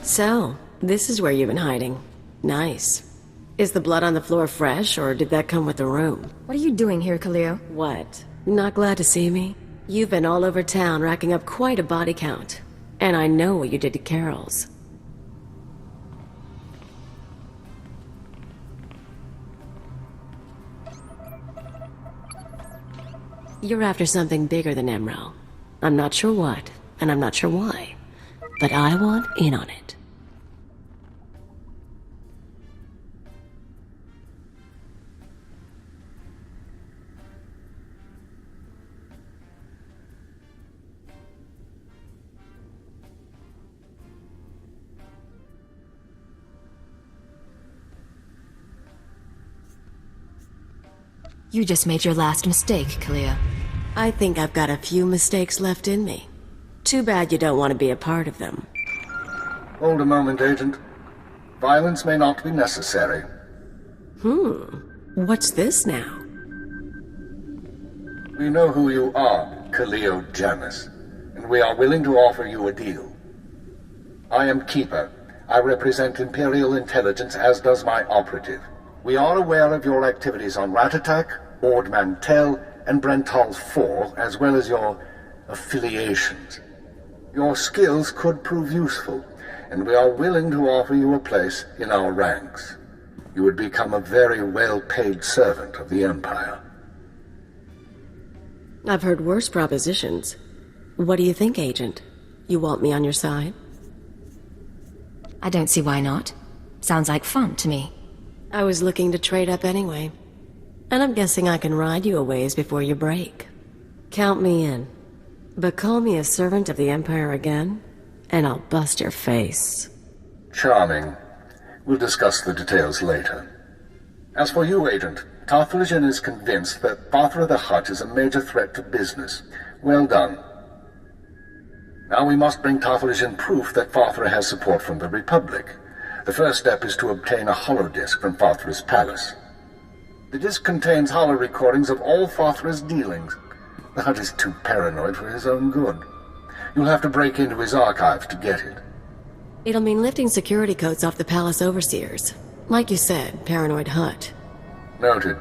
So, this is where you've been hiding. Nice. Is the blood on the floor fresh, or did that come with the room? What are you doing here, Khalil? What? Not glad to see me? You've been all over town racking up quite a body count. And I know what you did to Carol's. You're after something bigger than Emerald. I'm not sure what, and I'm not sure why. But I want in on it. You just made your last mistake, Kalia. I think I've got a few mistakes left in me. Too bad you don't want to be a part of them. Hold a moment, Agent. Violence may not be necessary. What's this now? We know who you are, Khalil Janus, and we are willing to offer you a deal. I am Keeper. I represent Imperial intelligence, as does my operative. We are aware of your activities on Rat Attack, Ord Mantell, and Brental's Fall, as well as your affiliations. Your skills could prove useful, and we are willing to offer you a place in our ranks. You would become a very well-paid servant of the Empire. I've heard worse propositions. What do you think, Agent? You want me on your side? I don't see why not. Sounds like fun to me. I was looking to trade up anyway. And I'm guessing I can ride you a ways before you break. Count me in. But call me a servant of the Empire again, and I'll bust your face. Charming. We'll discuss the details later. As for you, Agent, Tarthalion is convinced that Fathra the Hutt is a major threat to business. Well done. Now we must bring Tarthalion proof that Fathra has support from the Republic. The first step is to obtain a holodisk from Fathra's palace. The disk contains holo recordings of all Fathra's dealings. The Hutt is too paranoid for his own good. You'll have to break into his archives to get it. It'll mean lifting security codes off the palace overseers. Like you said, paranoid Hutt. Noted.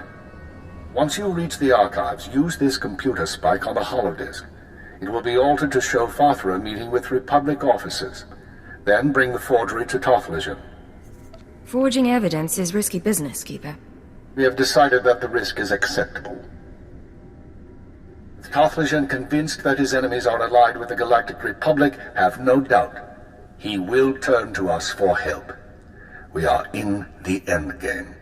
Once you reach the archives, use this computer spike on the holodisk. It will be altered to show Fathra meeting with Republic officers. Then bring the forgery to Tarthalion. Forging evidence is risky business, Keeper. We have decided that the risk is acceptable. With Tarthalion convinced that his enemies are allied with the Galactic Republic, have no doubt. He will turn to us for help. We are in the endgame.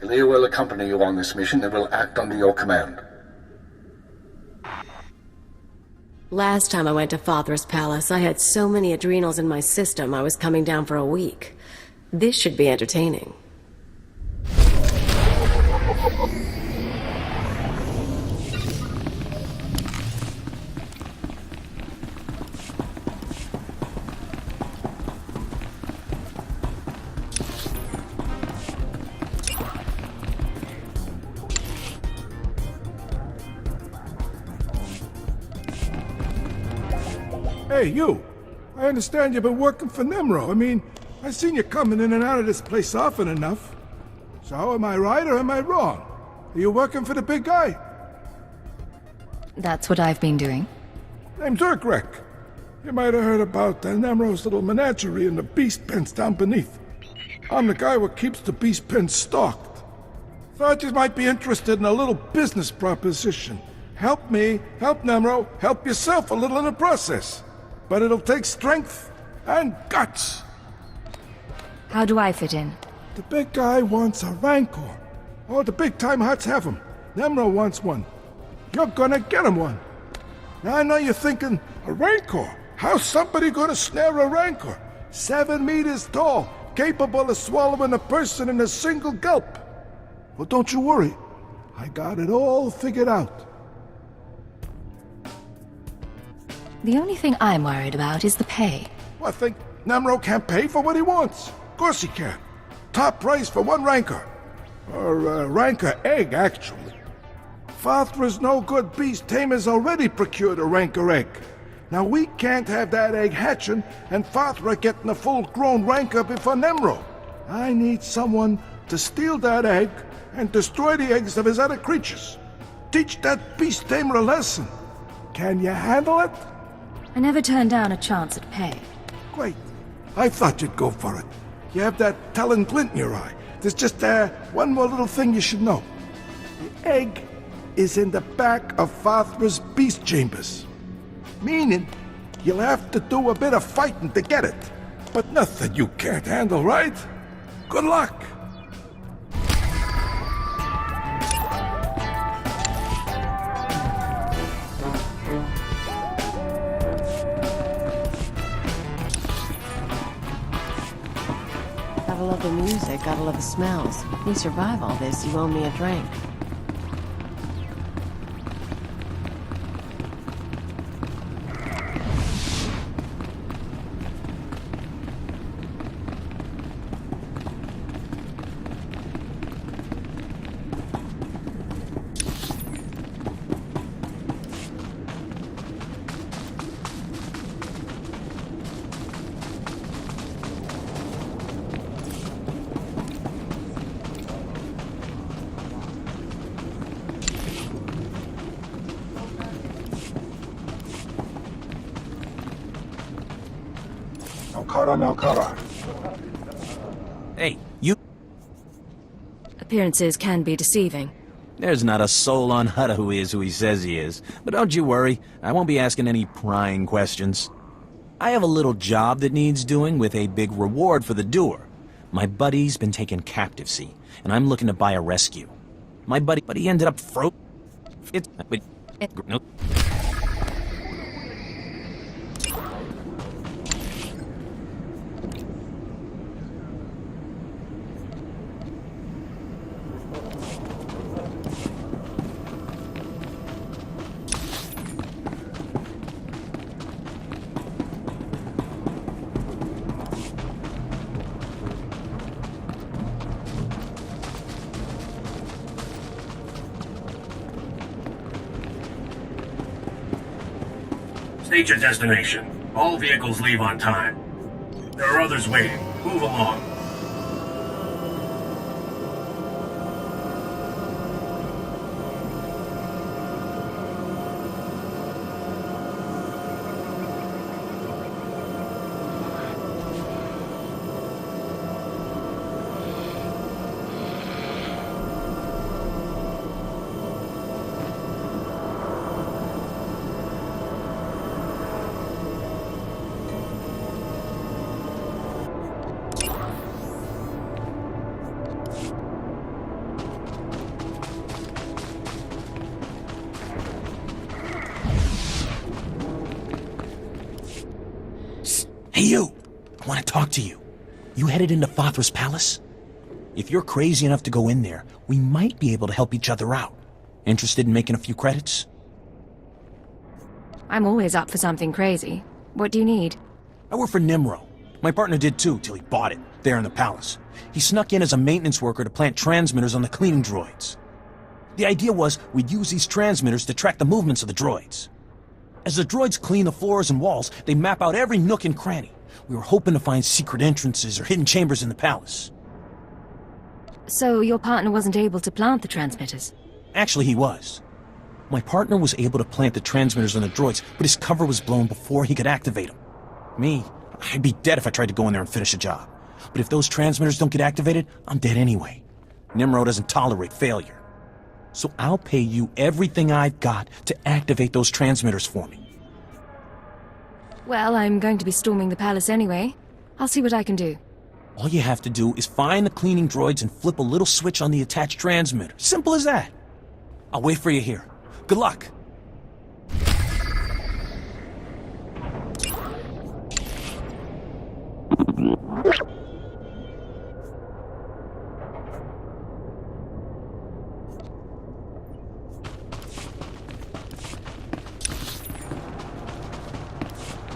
Elia will accompany you on this mission and will act under your command. Last time I went to Fathra's palace, I had so many adrenals in my system I was coming down for a week. This should be entertaining. Hey, you! I understand you've been working for Nemro. I mean, I've seen you coming in and out of this place often enough. So, am I right or am I wrong? Are you working for the big guy? That's what I've been doing. Name's Urgrek. You might have heard about Nemro's little menagerie in the beast pens down beneath. I'm the guy what keeps the beast pens stocked. Thought you might be interested in a little business proposition. Help me, help Nemro, help yourself a little in the process. But it'll take strength and guts. How do I fit in? The big guy wants a Rancor. All the big-time Hutts have them. Nemro wants one. You're gonna get him one. Now I know you're thinking, a Rancor? How's somebody gonna snare a Rancor? 7 meters tall, capable of swallowing a person in a single gulp. Well, don't you worry. I got it all figured out. The only thing I'm worried about is the pay. Well, I think Nemro can't pay for what he wants. Of course he can. Top price for one Rancor. Or a Rancor egg, actually. Fathra's no-good beast tamers already procured a Rancor egg. Now we can't have that egg hatching and Fathra getting a full-grown Rancor before Nemro. I need someone to steal that egg and destroy the eggs of his other creatures. Teach that beast tamer a lesson. Can you handle it? I never turned down a chance at pay. Great. I thought you'd go for it. You have that telling glint in your eye. There's just one more little thing you should know. The egg is in the back of Fathra's beast chambers. Meaning, you'll have to do a bit of fighting to get it. But nothing you can't handle, right? Good luck! Gotta love the music, gotta love the smells. We survive all this, you owe me a drink. Melkara. Hey, you... Appearances can be deceiving. There's not a soul on Hutta who is who he says he is. But don't you worry, I won't be asking any prying questions. I have a little job that needs doing with a big reward for the doer. My buddy's been taken captive, see, and I'm looking to buy a rescue. My buddy, but he ended up no. State your destination. All vehicles leave on time. There are others waiting. Move along. Hey you! I want to talk to you. You headed into Fathra's palace? If you're crazy enough to go in there, we might be able to help each other out. Interested in making a few credits? I'm always up for something crazy. What do you need? I work for Nimro. My partner did too, till he bought it, there in the palace. He snuck in as a maintenance worker to plant transmitters on the cleaning droids. The idea was we'd use these transmitters to track the movements of the droids. As the droids clean the floors and walls, they map out every nook and cranny. We were hoping to find secret entrances or hidden chambers in the palace. So your partner wasn't able to plant the transmitters? Actually, he was. My partner was able to plant the transmitters on the droids, but his cover was blown before he could activate them. Me, I'd be dead if I tried to go in there and finish a job. But if those transmitters don't get activated, I'm dead anyway. Nimro doesn't tolerate failure. So I'll pay you everything I've got to activate those transmitters for me. Well, I'm going to be storming the palace anyway. I'll see what I can do. All you have to do is find the cleaning droids and flip a little switch on the attached transmitter. Simple as that. I'll wait for you here. Good luck.